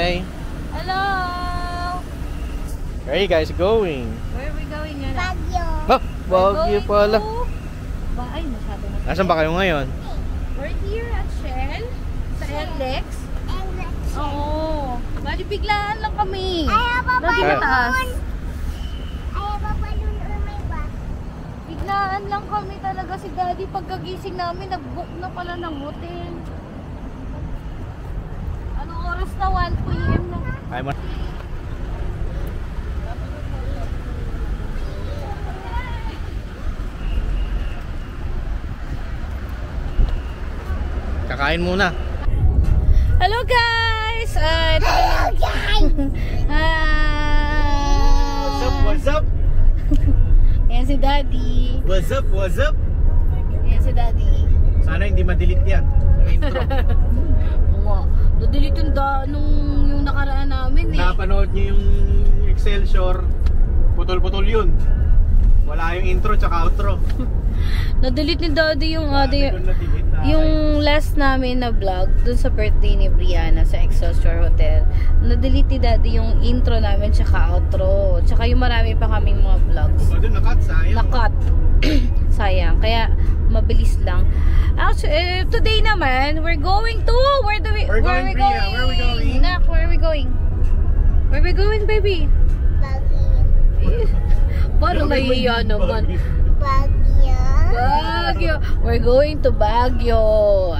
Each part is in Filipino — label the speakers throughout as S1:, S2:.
S1: Hi.
S2: Hello.
S1: Where are you guys going?
S2: Where are we going yun?
S3: Baguio.
S1: Oh, Baguio pala.
S2: Ay, masyado na.
S1: Nasaan ba kayo ngayon?
S2: We're here at Shell. Sa NLEX. Oo. Bali, biglaan lang kami.
S3: Ayaw pa
S2: Lagi
S3: balloon.
S2: mataas.
S3: Ayaw pa balloon on my back.
S2: Biglaan lang kami talaga si Daddy. Pagkagising namin, nag-book na pala ng hotel. Anong oras na? 1 PM na.
S1: Ay mo. Kakain muna.
S2: Hello guys!
S3: Hello guys!
S2: Hi!
S1: What's up?
S2: Ayan si Daddy.
S1: What's up? What's up?
S2: Ayan si Daddy.
S1: Sana hindi ma-delete yan. Yung intro.
S2: Oo. Na-delete yung nakaraan namin eh.
S1: Napanood niyo yung Excelsior. Putol-putol yun. Wala yung intro tsaka outro.
S2: Na-delete ni Daddy yung
S1: Yung
S2: yung last namin na vlog dun sa birthday ni Brianna sa Excelsior Hotel. Na-delete ni Daddy yung intro namin tsaka outro. Tsaka yung marami pa kaming mga vlogs.
S1: doon nakat, sayang.
S2: Nakat. Sayang. Kaya mabilis lang. Actually, today naman, we're going to... Where are we going?
S1: Where are we going?
S2: Nak, where are we going? Where are we going, baby?
S3: Baguio.
S2: Parang nahihiya naman.
S3: Baguio.
S2: Baguio. We're going to Baguio.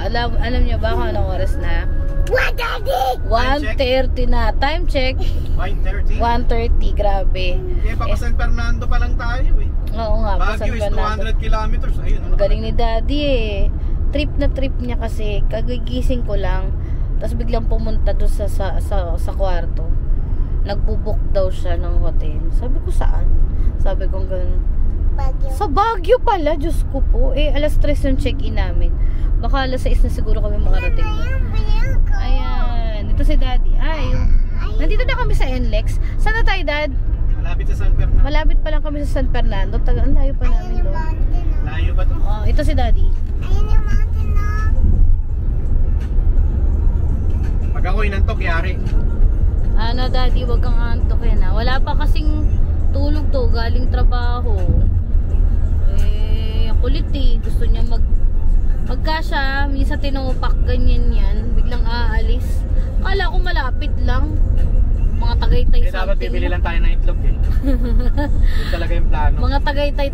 S2: Alam niyo ba kung anong oras na?
S3: What, Daddy?
S2: 1:30 na. Time check.
S1: 1:30.
S2: 1:30. Grabe.
S1: Eh, pa San Fernando pa lang tayo eh.
S2: Oo nga.
S1: Baguio is 200 kilometers. Ayun.
S2: Ang galing ni Daddy eh. Trip na trip niya kasi. Kagigising ko lang. Tapos biglang pumunta doon sa kwarto. Nagbubook daw siya ng hotel. Sabi ko saan? Sabi ko gano'n.
S3: Baguio.
S2: Sa Baguio pala, Diyos ko po. Eh, alas 3 yung check-in namin. Baka alas 6 na siguro kami makarating doon. Ayan. Ito si Daddy. Ay, nandito na kami sa NLEX. Saan na tayo, Dad?
S1: Malapit sa San Fernando.
S2: Malapit pa lang kami sa San Fernando. Ang layo pa namin doon.
S1: Layo ba to?
S2: Oh, ito si Daddy.
S3: Ayun yung mountain na.
S1: Pag ako inantok, yari.
S2: Ano, Daddy, wag kang antokin ha. Wala pa kasing tulog to, galing trabaho. Eh, kulit eh. Gusto niya pagka siya, minsan tinupak, ganyan yan. Biglang aalis. Akala ko malapit lang. Mga Tagaytay
S1: Eh, dapat
S2: something.
S1: bibili lang tayo ng itlog eh. Yun talaga yung plano.
S2: Mga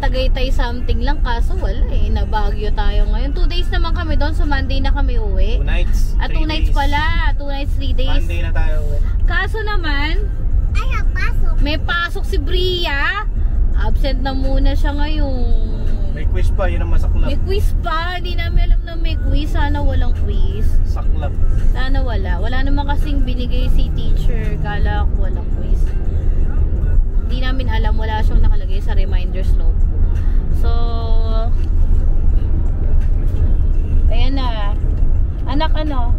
S2: Tagaytay something lang. Kaso wala eh. Na Baguio tayo ngayon. 2 days naman kami doon. So Monday na kami uwi.
S1: 2 nights.
S2: 2 nights pala. 2 nights, 3 days.
S1: Monday na tayo uwi.
S2: Kaso naman,
S3: Ay, napasok.
S2: may pasok si Bria. Absent na muna siya ngayon.
S1: May quiz pa, yun ang masaklap.
S2: May quiz pa. Hindi namin alam na may quiz. Sana walang quiz.
S1: Saklap.
S2: Sana wala. Wala naman kasing binigay si teacher. Kala ko walang quiz. Hindi namin alam. Wala siyang nakalagay sa reminders notebook. So, ayan na. Anak, ano?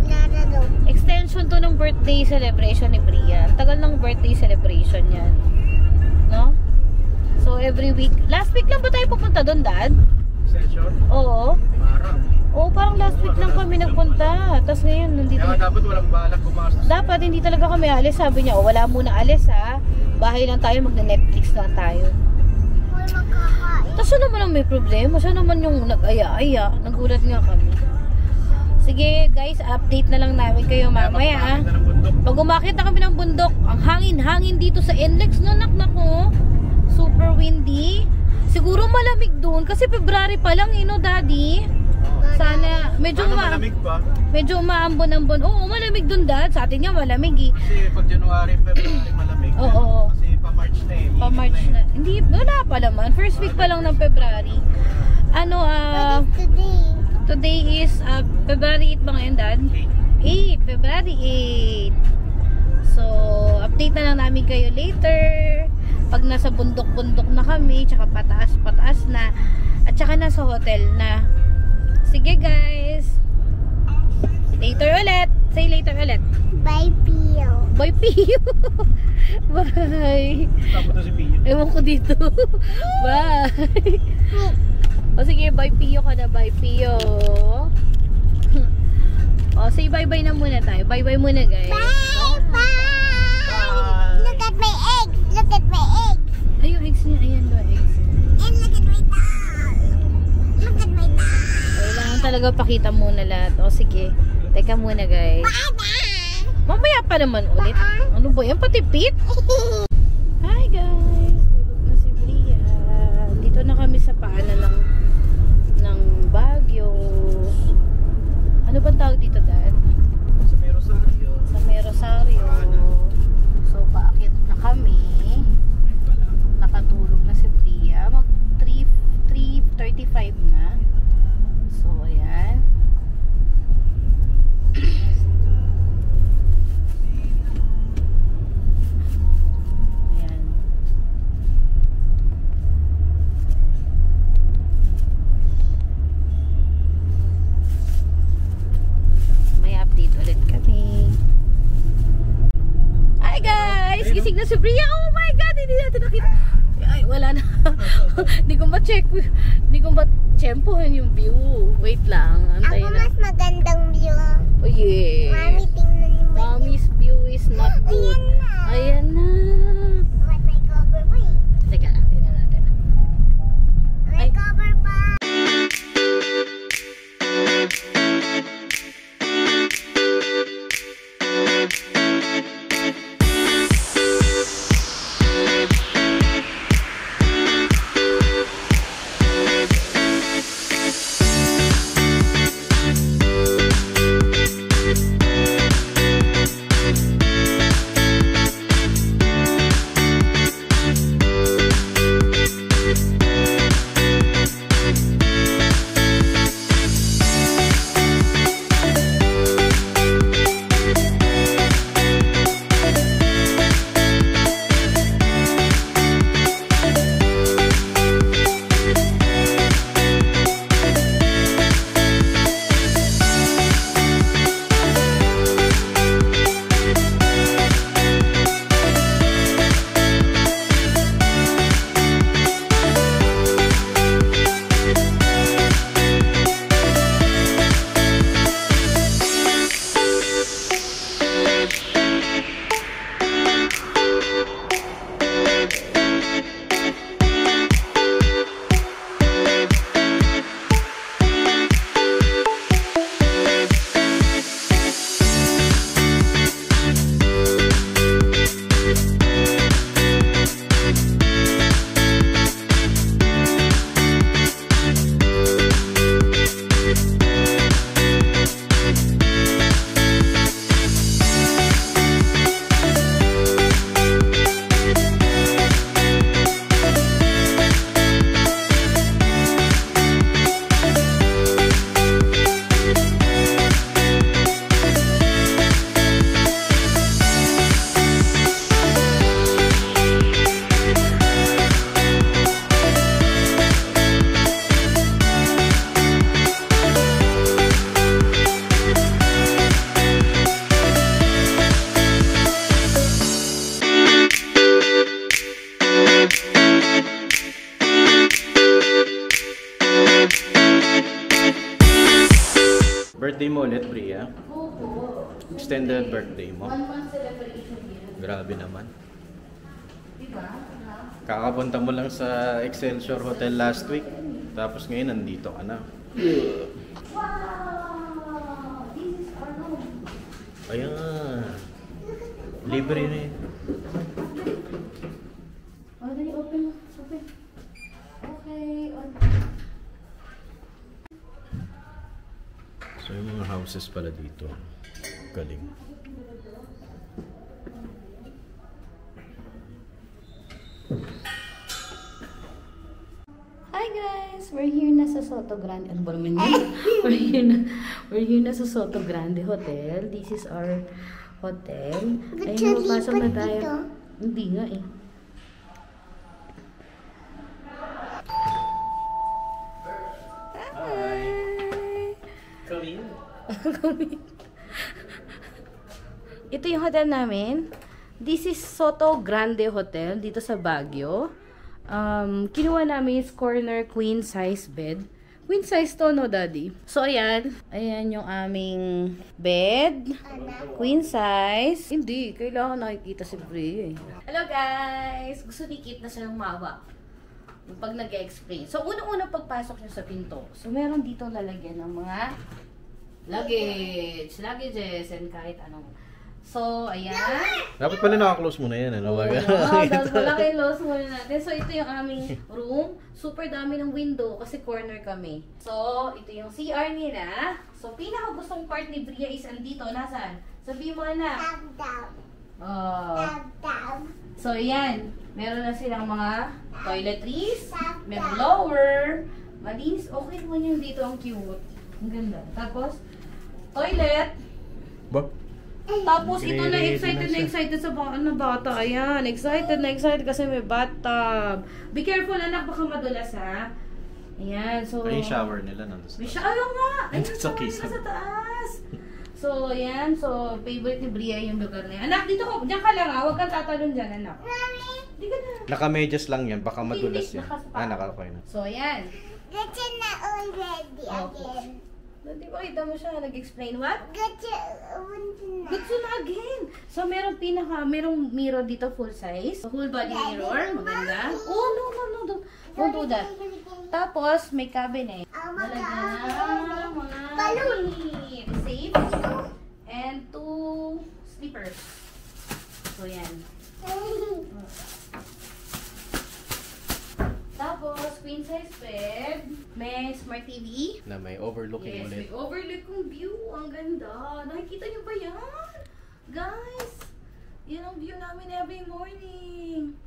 S3: Narado.
S2: Extension to ng birthday celebration ni Bria. Tagal ng birthday celebration yan. No? So, every week. Last week lang ba tayo pupunta doon, Dad?
S1: Excelsior?
S2: Oo.
S1: Marang.
S2: Oo, parang last week lang kami nagpunta. Tapos ngayon, nandito.
S1: Kaya dapat walang balak pumasok.
S2: Dapat, hindi talaga kami alis. Sabi niya, wala muna alis ha. Bahay lang tayo, magne-Netflix lang tayo.
S3: May makakain.
S2: Tapos siya naman ang may problema. Siya naman yung nag-aya-aya. Nagulat nga kami. Sige guys, update na lang namin kayo mamaya ha. Pag umakit na kami ng bundok, ang hangin dito sa NLEX no, nako. Super windy. Siguro malamig doon kasi February pa lang eh, no, Daddy? Sana medyo
S1: malamig pa.
S2: Medyo maambon-ambon. Oo, malamig doon, Dad. Sa atin nga malamig eh.
S1: Kasi pag January, February malamig.
S2: Oo.
S1: Kasi pa-March na eh.
S2: Pa-March na. Hindi, wala pa naman. First week pa lang ng February. Ano,
S3: What is today?
S2: today is February 8 ba ngayon, Dad? 8. February 8. So, update na lang namin kayo later. Pag nasa bundok-bundok na kami, tsaka pataas-pataas na, at tsaka nasa hotel na. Sige guys. Later ulit. Say later ulit.
S3: Bye, Pio.
S2: Bye, Pio. Bye.
S1: Tapos to si Pio.
S2: Ewan ko dito. Bye. O sige, bye Pio ka na. Bye Pio. O, say bye-bye na muna tayo. Bye-bye muna guys.
S3: Bye, Look at my eggs.
S2: Ay, yung eggs niya. Ayan daw, eggs.
S3: And look at my dog. Look at my dog.
S2: Kailangan talaga pakita muna lahat. O, sige. Teka muna, guys. Mamaya pa naman ulit. Ano ba yan? Patipit? Hi, guys. Tulog na si Bria. Dito na kami sa paanan ng Baguio. Ano ba tawag dito, Dad?
S1: Sa may Rosario.
S2: Sa may Rosario. So, paakyat na kami. Nakatulog na si Bria. Mag 3:35 na. So, ayan. Ayan. May update ulit kami. Hi guys! Gising na si Bria. Oh my God! Hindi natin nakita. Ay, wala na. Hindi ko ma-check. Hindi ko ma-tsempohan yung view. Wait lang. Antayin
S3: Ako
S2: na.
S3: mas magandang view.
S2: Oh yeah.
S3: Mami, tingnan niyo ba?
S2: Mommy's view is not good.
S3: Ayan na.
S2: Ayan na.
S3: What, may cover pa eh.
S2: Teka lang. Tingnan natin.
S3: May cover pa.
S1: Birthday mo ulit, Bria?
S2: Oo.
S1: Extended birthday mo?
S2: 1 month celebration yun.
S1: Grabe naman.
S2: Diba?
S1: Kakapunta mo lang sa Excelsior Hotel last week. Tapos ngayon, nandito ka na.
S2: Wow! This is our room.
S1: Ayan. Libre na yun.
S2: Oh, dali, open mo. Open. Okay, on.
S1: So yung mga houses pala dito. Galing.
S2: Hi guys! We're here na sa Soto Grande. Ano ba naman yun? We're here na sa Soto Grande Hotel. This is our hotel. Ay, mapasok na tayo. Hindi nga eh. Hi!
S1: Come in.
S2: Ito yung hotel namin. This is Soto Grande Hotel dito sa Baguio. Kinuha namin is corner queen size bed. Queen size to, no, Daddy? So, ayan. Ayan yung aming bed. Queen size. Hindi, kailangan nakikita si Bria eh. Hello, guys! Gusto ni Kit na siya ng mawa. Pag nag-explain. So, unang-unang pagpasok niya sa pinto. So, meron dito lalagyan ng mga luggages, and kahit anong. So, ayan.
S1: Dapat pala naka-close muna yan. Ano?
S2: Dapat pala close muna natin. So, ito yung aming room. Super dami ng window kasi corner kami. So, ito yung CR nila. So, pinaka-gustong part ni Bria is andito. Nasaan? Sabihin mo, anak. So, ayan. Meron na silang mga toiletries. May blower. Malinis. Okay naman yung dito. Ang cute. Ang ganda. Tapos, toilet.
S1: Ba?
S2: Tapos ito na excited sa bata. Ayan, excited kasi may bathtub. Be careful anak, baka madulas ha. Ayan, so...
S1: Ay, yung shower nila nandun sa
S2: may ayaw nga! Ayun,
S1: sa
S2: shower nila sa taas. So, ayan. So, favorite ni Bria yung lugar na yan. Anak, dito ka. Diyan ka lang ha. Huwag kang tatalon dyan, anak. Di ka na.
S1: Naka-medyas lang yan. Baka madulas yan. Naka-okay na.
S2: So, ayan.
S3: Gotcha na already again.
S2: Di ba kita mo siya nag-explain what?
S3: Gotcha
S2: na again. So, merong mirror dito full size. Full body mirror. Maganda. Oh, no. Don't do that. Tapos, may cabinet. Nalagyan ng mga
S3: balloon.
S2: Safe. And 2 slippers. So, yan. Tapos, queen size bed. May smart TV.
S1: Na may overlooking ulit.
S2: May overlooking view. Ang ganda. Nakikita niyo ba yan? Guys, yan ang view namin every morning.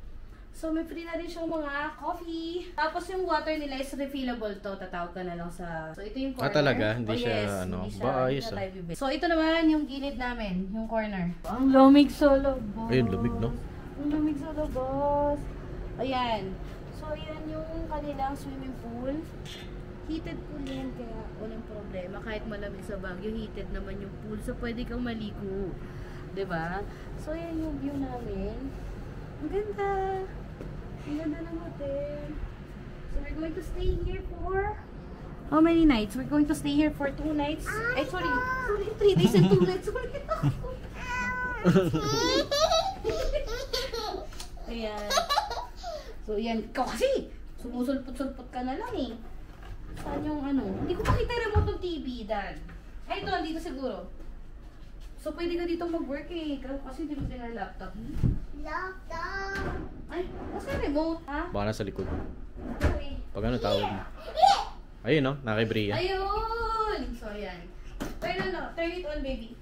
S2: So, may free na rin siyang mga coffee. Tapos, yung water nila is refillable to. Tatawag ka na lang sa... So, ito yung corner.
S1: Talaga? Hindi siya,
S2: yes,
S1: ano?
S2: Hindi
S1: Ba, ayos
S2: siya tayo bibili. So, ito naman yung gilid namin. Yung corner. Ang lamig sa labas.
S1: Ayun, lamig, no?
S2: Ang lamig sa labas. Ayan. So, ayan yung kanilang swimming pool. Heated pool yan, kaya walang problema. Kahit malamig sa Baguio, heated naman yung pool. So, pwede kang maligo. Diba? So, ayan yung view namin. Ang ganda. Ang ganda ng hotel. So, we're going to stay here for... How many nights? We're going to stay here for 2 nights. Ay, sorry. 3 days and 2 nights. Sorry. Ayan. So, yan. Ikaw kasi, sumusulpot-sulpot ka na lang eh. Saan yung ano? Hindi ko makita remote ng TV, Dad. Ay, ito, andito siguro. So, pwede ka dito mag-work eh. Kasi hindi mo tingnan laptop.
S3: Laptop.
S2: Ay, nasa remote, ha?
S1: Baka nasa likod.
S2: Okay.
S1: Pag ano tawag mo? Ayun, no? Nakibria.
S2: Ayun! So, yan. Turn it on, baby.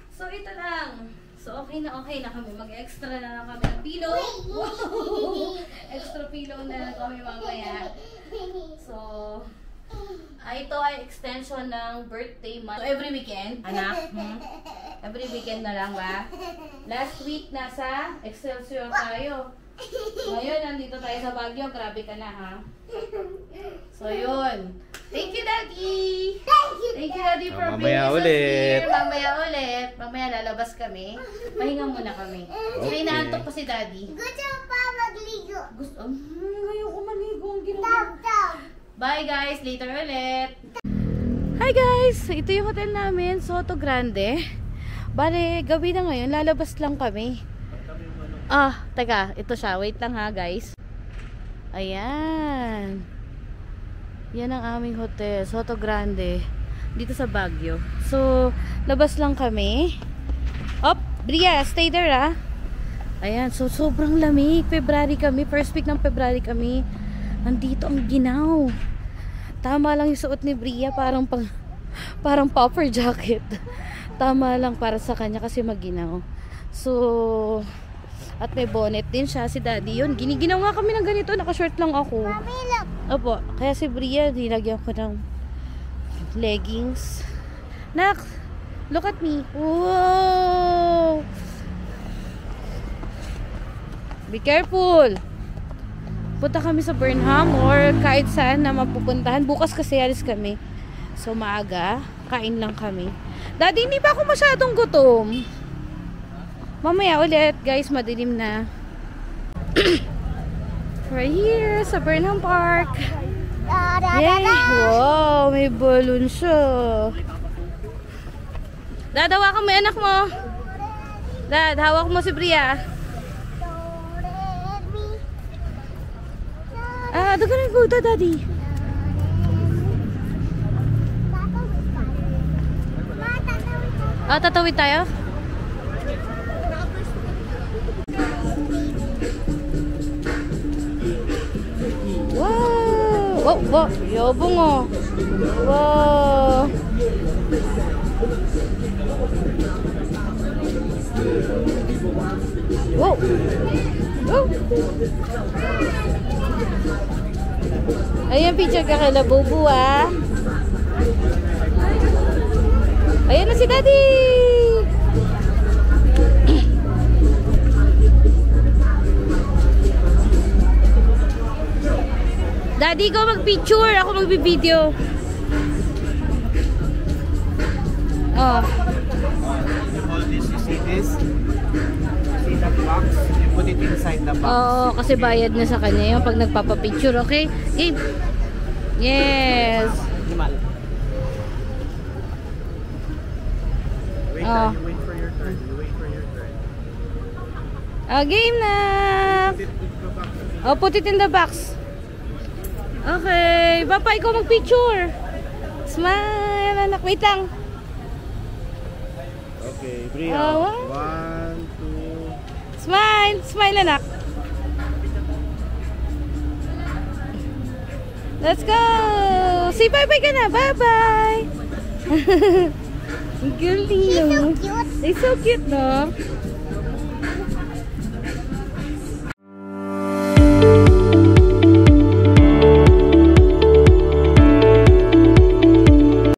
S2: So, ito lang. So, okay na kami. Mag-extra na lang kami ng pillow. Wow! Extra pillow na lang kami mamaya. So, ito ay extension ng birthday month. So, every weekend, anak. Every weekend na lang ba? Last week, nasa Excelsior tayo. Ngayon, nandito tayo sa Baguio. Grabe ka na, ha? So, yun. Thank you, Daddy! Thank you, Daddy, for bringing us here. Mamaya ulit. Mamaya lalabas kami. Pahinga muna kami. Okay. Inaantok pa si Daddy.
S3: Gusto pa magligo.
S2: Gusto, ngayon ko maligo. Ang ginawa. Bye, guys. Later ulit. Hi, guys. Ito yung hotel namin. Soto Grande. Bale, gabi na ngayon. Lalabas lang kami. Teka. Ito siya. Wait lang ha, guys. Ayan. Yan ang aming hotel. Soto Grande. Dito sa Baguio. So, labas lang kami. Bria, stay there ah. Ayan. So, sobrang lamig. February kami. First week ng February kami. Nandito ang ginaw. Tama lang yung suot ni Bria. Parang puffer jacket. Tama lang para sa kanya kasi maginaw. So, at may bonnet din siya. Si Daddy yun. Giniginaw nga kami ng ganito. Naka-short lang ako. Opo. Kaya si Bria, nilagyan ko ng leggings. Nak! Look at me. Wow! Be careful! Punta kami sa Burnham or kahit saan na mapupuntahan. Bukas kasi alis kami. So, maaga. Kain lang kami. Daddy, hindi ba ako masyadong gutom? Mamaya ulit, guys, madilim na. We're here sa Burnham Park. Yay! Wow, may balloon siya. Dad, hawakan mo yung anak mo. Dad, hawak mo si Bria. Doon ka na go, Daddy. Tatawid tayo? Wow! Oh, wow! Yabong oh! Wow! Wow! Oh! Ayan, picture ka kay Labubu ah! Ayan na si Daddy! Daddy, go mag-picture. Ako mag-video. Oh.
S1: All this, you see this? See that box? You put it inside the box.
S2: Oo, kasi bayad na sa kanya yung pag nagpapapicture, okay? Gabe. Yes.
S1: Himal. Wait,
S2: Oh.
S1: you wait for your turn. You wait for your turn.
S2: Game na. Put it in the box. Okay. Papa, ikaw mag-picture. Smile, anak. Wait lang.
S1: Okay, Bria.
S2: Oh,
S1: 1, 2.
S2: Smile. Smile, anak. Let's go. Say bye-bye ka na. Bye-bye. Ang galing.
S3: He's so cute.
S2: They're so cute, no?